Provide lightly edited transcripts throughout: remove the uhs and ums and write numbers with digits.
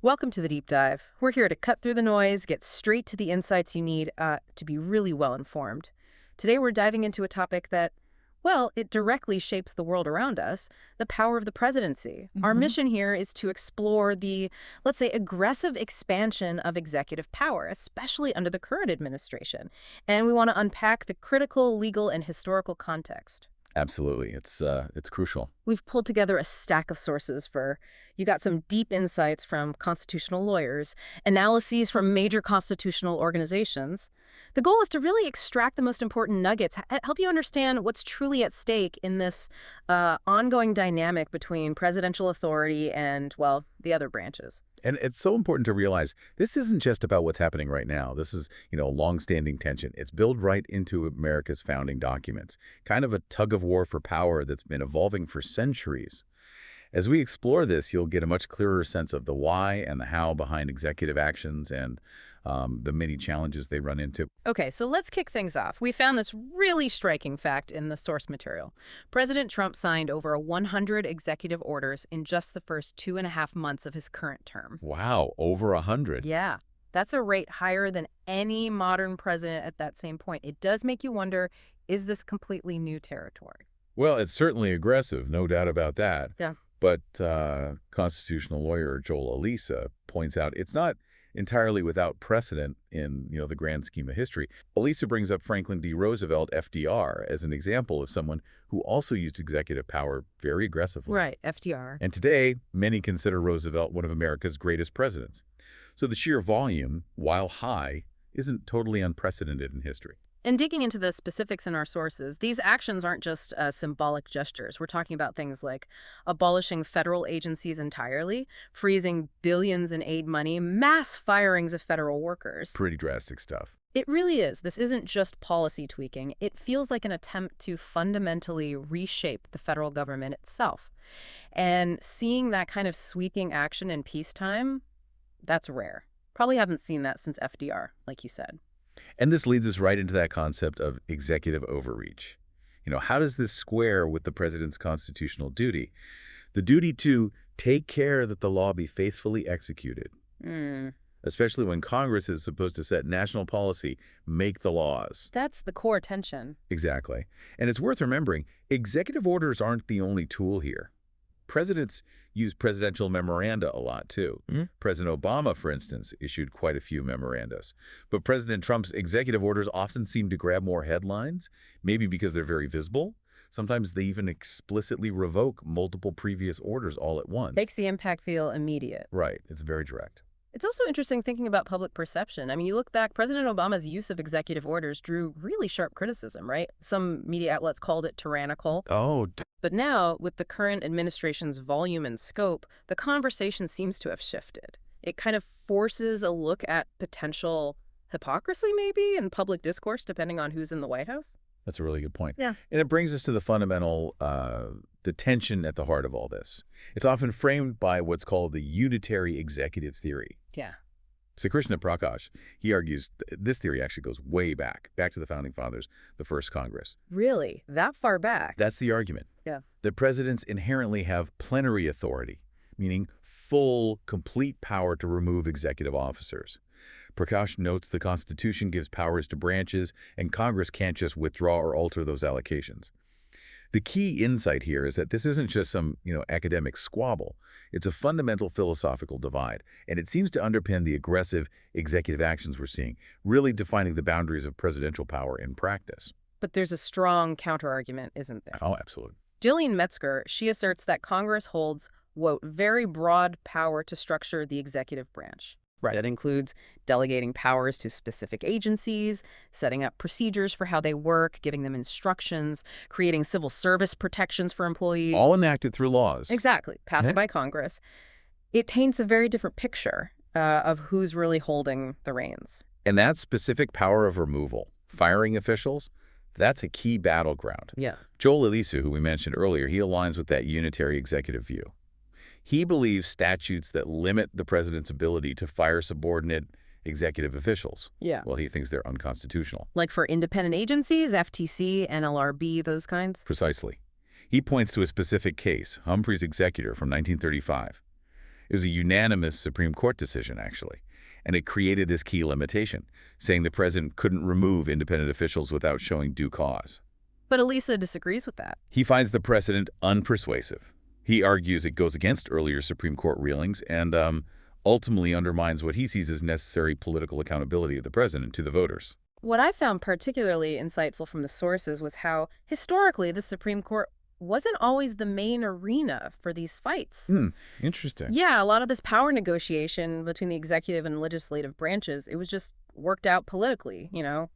Welcome to the deep dive. We're here to cut through the noise, get straight to the insights you need to be really well informed. Today we're diving into a topic that, well, it directly shapes the world around us, the power of the presidency. Our hmm mission here is to explore the, let's say, aggressive expansion of executive power, especially under the current administration. And we want to unpack the critical legal and historical context. Absolutely. It's crucial. We've pulled together a stack of sources you got some deep insights from constitutional lawyers, analyses from major constitutional organizations. The goal is to really extract the most important nuggets, help you understand what's truly at stake in this ongoing dynamic between presidential authority and, well, the other branches. And it's so important to realize this isn't just about what's happening right now. This is, a long-standing tension. It's built right into America's founding documents, kind of a tug of war for power that's been evolving for centuries. As we explore this, you'll get a much clearer sense of the why and the how behind executive actions and the many challenges they run into. Okay, so let's kick things off. We found this really striking fact in the source material. President Trump signed over 100 executive orders in just the first 2.5 months of his current term. Wow, over 100. Yeah, that's a rate higher than any modern president at that same point. It does make you wonder, is this completely new territory? Well, it's certainly aggressive, no doubt about that. Yeah. But constitutional lawyer Joel Elisa points out it's not entirely without precedent in the grand scheme of history. Elisa brings up Franklin D. Roosevelt, FDR, as an example of someone who also used executive power very aggressively. Right, FDR. And today, many consider Roosevelt one of America's greatest presidents. So the sheer volume, while high, isn't totally unprecedented in history. And digging into the specifics in our sources, these actions aren't just symbolic gestures. We're talking about things like abolishing federal agencies entirely, freezing billions in aid money, mass firings of federal workers. Pretty drastic stuff. It really is. This isn't just policy tweaking. It feels like an attempt to fundamentally reshape the federal government itself. And seeing that kind of sweeping action in peacetime, that's rare. Probably haven't seen that since FDR, like you said. And this leads us right into that concept of executive overreach. How does this square with the president's constitutional duty? The duty to take care that the law be faithfully executed, Hmm. especially when Congress is supposed to set national policy, make the laws. That's the core tension. Exactly. And it's worth remembering, executive orders aren't the only tool here. Presidents use presidential memoranda a lot, too. President Obama, for instance, issued quite a few memorandas. But President Trump's executive orders often seem to grab more headlines, maybe because they're very visible. Sometimes they even explicitly revoke multiple previous orders all at once. Makes the impact feel immediate. Right. It's very direct. It's also interesting thinking about public perception. I mean, you look back, President Obama's use of executive orders drew really sharp criticism, right? Some media outlets called it tyrannical. Oh, But now, with the current administration's volume and scope, the conversation seems to have shifted. It kind of forces a look at potential hypocrisy, maybe, in public discourse, depending on who's in the White House. that's a really good point. Yeah. And it brings us to the fundamental, the tension at the heart of all this. It's often framed by what's called the unitary executive theory. Yeah. So Krishna Prakash, he argues this theory actually goes way back to the Founding Fathers, the first Congress. Really? That far back? That's the argument. Yeah. That presidents inherently have plenary authority, meaning full, complete power to remove executive officers. Prakash notes the Constitution gives powers to branches, and Congress can't just withdraw or alter those allocations. The key insight here is that this isn't just some, academic squabble. It's a fundamental philosophical divide, and it seems to underpin the aggressive executive actions we're seeing, really defining the boundaries of presidential power in practice. But there's a strong counterargument, isn't there? Oh, absolutely. Gillian Metzger, she asserts that Congress holds, quote, very broad power to structure the executive branch. Right. That includes delegating powers to specific agencies, setting up procedures for how they work, giving them instructions, creating civil service protections for employees. All enacted through laws. Exactly, passed by Congress. It paints a very different picture of who's really holding the reins. And that specific power of removal, firing officials, that's a key battleground. Yeah. Joel Elisa, who we mentioned earlier, he aligns with that unitary executive view. He believes statutes that limit the president's ability to fire subordinate executive officials. Yeah. Well, he thinks they're unconstitutional. Like for independent agencies, FTC, NLRB, those kinds? Precisely. He points to a specific case, Humphrey's Executor from 1935. It was a unanimous Supreme Court decision, actually, and it created this key limitation, saying the president couldn't remove independent officials without showing due cause. But Elisa disagrees with that. He finds the precedent unpersuasive. He argues it goes against earlier Supreme Court rulings and ultimately undermines what he sees as necessary political accountability of the president to the voters. What I found particularly insightful from the sources was how, historically, the Supreme Court wasn't always the main arena for these fights. Interesting. Yeah, a lot of this power negotiation between the executive and legislative branches, it was just worked out politically,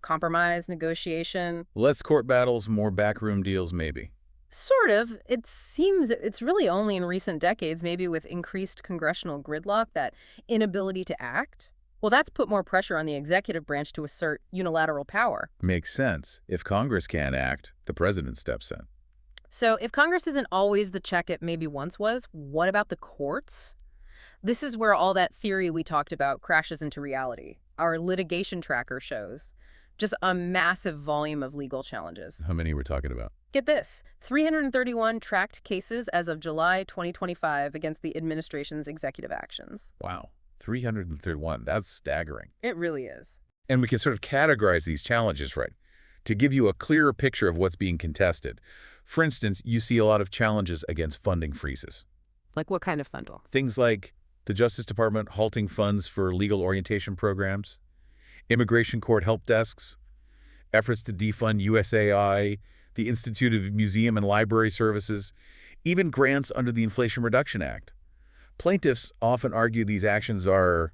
compromise, negotiation. Less court battles, more backroom deals, maybe. Sort of. It seems it's really only in recent decades, maybe with increased congressional gridlock, that inability to act. Well, that's put more pressure on the executive branch to assert unilateral power. Makes sense. If Congress can't act, the president steps in. So if Congress isn't always the check it maybe once was, what about the courts? This is where all that theory we talked about crashes into reality. Our litigation tracker shows just a massive volume of legal challenges. How many we're talking about? Get this, 331 tracked cases as of July 2025 against the administration's executive actions. Wow. 331. That's staggering. It really is. And we can sort of categorize these challenges, right, to give you a clearer picture of what's being contested. For instance, you see a lot of challenges against funding freezes. Like what kind of funding? Things like the Justice Department halting funds for legal orientation programs, immigration court help desks, efforts to defund USAI, the Institute of Museum and Library Services, even grants under the Inflation Reduction Act. Plaintiffs often argue these actions are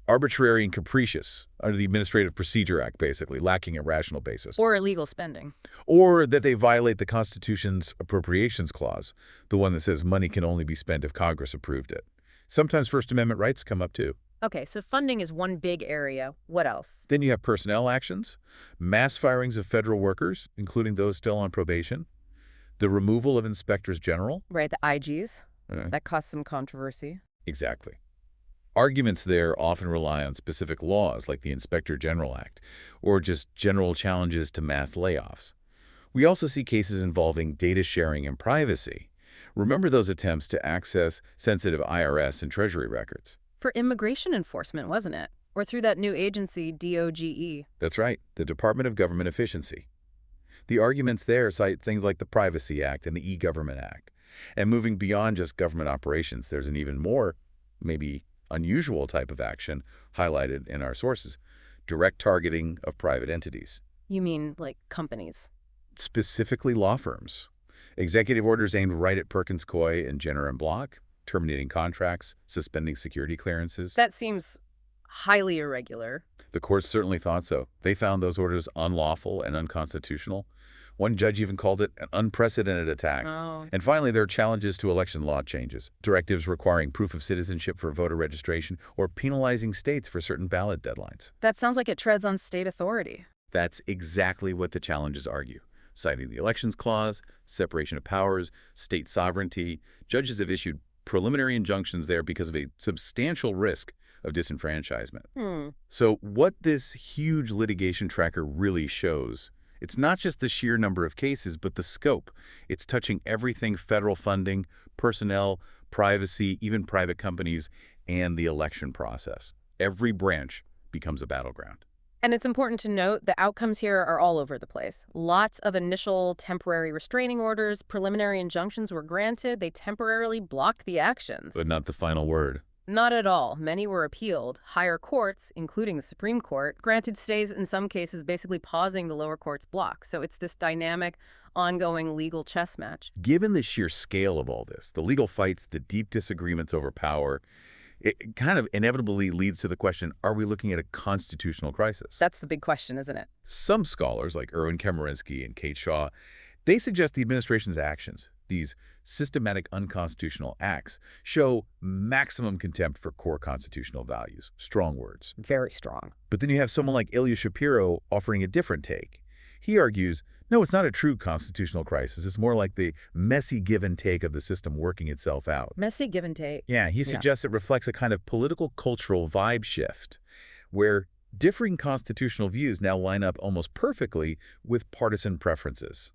arbitrary and capricious under the Administrative Procedure Act, basically, lacking a rational basis. Or illegal spending. Or that they violate the Constitution's Appropriations Clause, the one that says money can only be spent if Congress approved it. Sometimes First Amendment rights come up, too. Okay, so funding is one big area. What else? Then you have personnel actions, mass firings of federal workers, including those still on probation, the removal of inspectors general. Right, the IGs. That caused some controversy. Exactly. Arguments there often rely on specific laws like the Inspector General Act, or just general challenges to mass layoffs. We also see cases involving data sharing and privacy. Remember those attempts to access sensitive IRS and Treasury records? For immigration enforcement, wasn't it? Or through that new agency, DOGE. That's right, the Department of Government Efficiency. The arguments there cite things like the Privacy Act and the E-Government Act. And moving beyond just government operations, there's an even more, maybe unusual type of action highlighted in our sources, direct targeting of private entities. You mean like companies? Specifically law firms. Executive orders aimed right at Perkins Coie and Jenner and Block, terminating contracts, suspending security clearances. That seems highly irregular. The courts certainly thought so. They found those orders unlawful and unconstitutional. One judge even called it an unprecedented attack. Oh. And finally, there are challenges to election law changes, directives requiring proof of citizenship for voter registration, or penalizing states for certain ballot deadlines. That sounds like it treads on state authority. That's exactly what the challenges argue. Citing the Elections Clause, separation of powers, state sovereignty, judges have issued preliminary injunctions there because of a substantial risk of disenfranchisement. So what this huge litigation tracker really shows, it's not just the sheer number of cases, but the scope. It's touching everything: federal funding, personnel, privacy, even private companies, and the election process. Every branch becomes a battleground. And it's important to note the outcomes here are all over the place. Lots of initial temporary restraining orders, preliminary injunctions were granted. They temporarily blocked the actions. But not the final word. Not at all. Many were appealed. Higher courts, including the Supreme Court, granted stays in some cases, basically pausing the lower court's block. So it's this dynamic, ongoing legal chess match. Given the sheer scale of all this, the legal fights, the deep disagreements over power, it kind of inevitably leads to the question, are we looking at a constitutional crisis? That's the big question, isn't it? Some scholars, like Erwin Chemerinsky and Kate Shaw, they suggest the administration's actions, these systematic unconstitutional acts, show maximum contempt for core constitutional values. Strong words. Very strong. But then you have someone like Ilya Shapiro offering a different take. He argues, no, it's not a true constitutional crisis. It's more like the messy give and take of the system working itself out. Messy give and take. Yeah, he suggests it reflects a kind of political cultural vibe shift where differing constitutional views now line up almost perfectly with partisan preferences.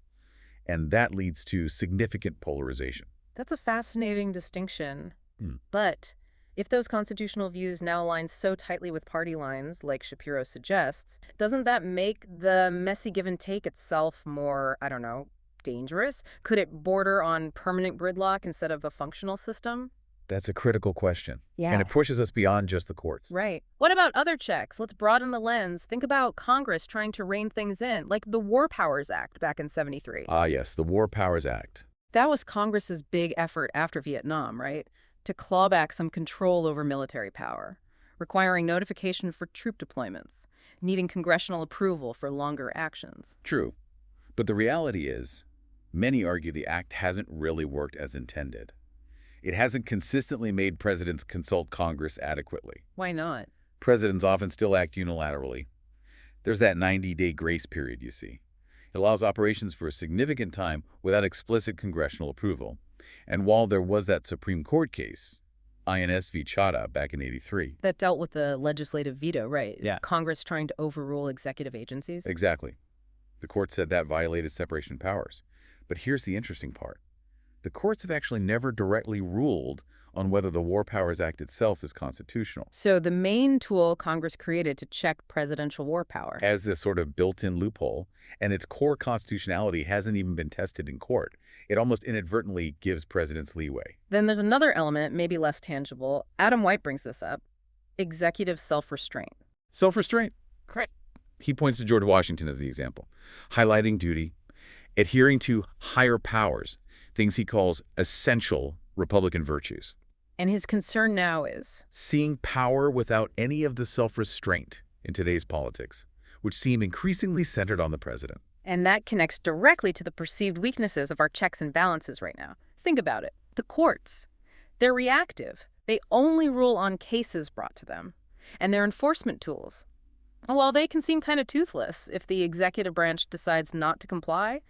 And that leads to significant polarization. That's a fascinating distinction. Hmm. But if those constitutional views now align so tightly with party lines, like Shapiro suggests, doesn't that make the messy give and take itself more, I don't know, dangerous? Could it border on permanent gridlock instead of a functional system? That's a critical question, and Yeah. it pushes us beyond just the courts. Right. What about other checks? Let's broaden the lens. Think about Congress trying to rein things in, like the War Powers Act back in '73. Ah, yes, the War Powers Act. That was Congress's big effort after Vietnam, right? To claw back some control over military power, requiring notification for troop deployments, needing congressional approval for longer actions. True. But the reality is, many argue the act hasn't really worked as intended. It hasn't consistently made presidents consult Congress adequately. Why not? Presidents often still act unilaterally. There's that 90-day grace period, you see. It allows operations for a significant time without explicit congressional approval. And while there was that Supreme Court case, INS v. Chadha back in '83. That dealt with the legislative veto, right? Yeah. Congress trying to overrule executive agencies. Exactly. The court said that violated separation of powers. But here's the interesting part. The courts have actually never directly ruled on whether the War Powers Act itself is constitutional. So the main tool Congress created to check presidential war power. As this sort of built-in loophole, and its core constitutionality hasn't even been tested in court. It almost inadvertently gives presidents leeway. Then there's another element, maybe less tangible. Adam White brings this up. Executive self-restraint. Self-restraint. Correct. He points to George Washington as the example, highlighting duty, adhering to higher powers, things he calls essential Republican virtues. And his concern now is Seeing power without any of the self-restraint in today's politics, which seem increasingly centered on the president. and that connects directly to the perceived weaknesses of our checks and balances right now. Think about it. The courts, they're reactive. They only rule on cases brought to them. And their enforcement tools, well, they can seem kind of toothless if the executive branch decides not to comply.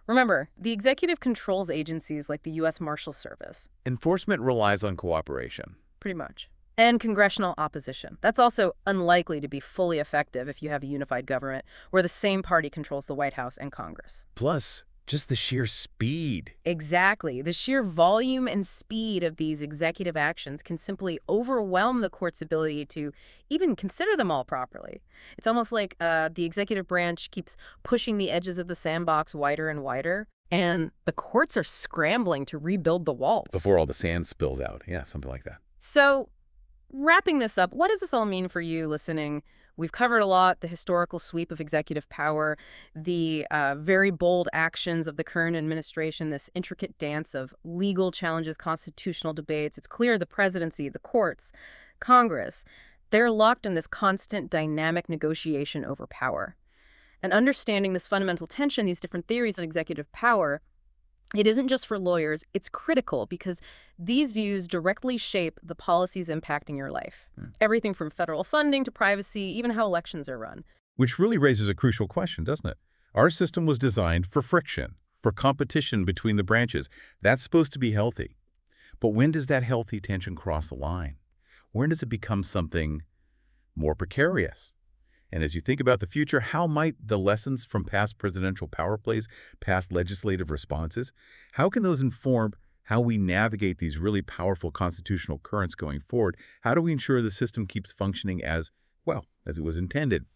Remember, the executive controls agencies like the U.S. Marshal Service, Enforcement relies on cooperation. pretty much. And congressional opposition. That's also unlikely to be fully effective if you have a unified government where the same party controls the White House and Congress. Plus, just the sheer speed. Exactly. The sheer volume and speed of these executive actions can simply overwhelm the court's ability to even consider them all properly. It's almost like the executive branch keeps pushing the edges of the sandbox wider and wider, and the courts are scrambling to rebuild the walls. Before all the sand spills out. Yeah, something like that. So, wrapping this up, what does this all mean for you listening? We've covered a lot, the historical sweep of executive power, the very bold actions of the current administration, this intricate dance of legal challenges, constitutional debates. It's clear the presidency, the courts, Congress, they're locked in this constant dynamic negotiation over power. And understanding this fundamental tension, these different theories of executive power, it isn't just for lawyers, it's critical because these views directly shape the policies impacting your life. Everything from federal funding to privacy, even how elections are run. Which really raises a crucial question, doesn't it? Our system was designed for friction, for competition between the branches. That's supposed to be healthy. But when does that healthy tension cross the line? When does it become something more precarious? And as you think about the future, how might the lessons from past presidential power plays, past legislative responses, how can those inform how we navigate these really powerful constitutional currents going forward? How do we ensure the system keeps functioning as, well, as it was intended?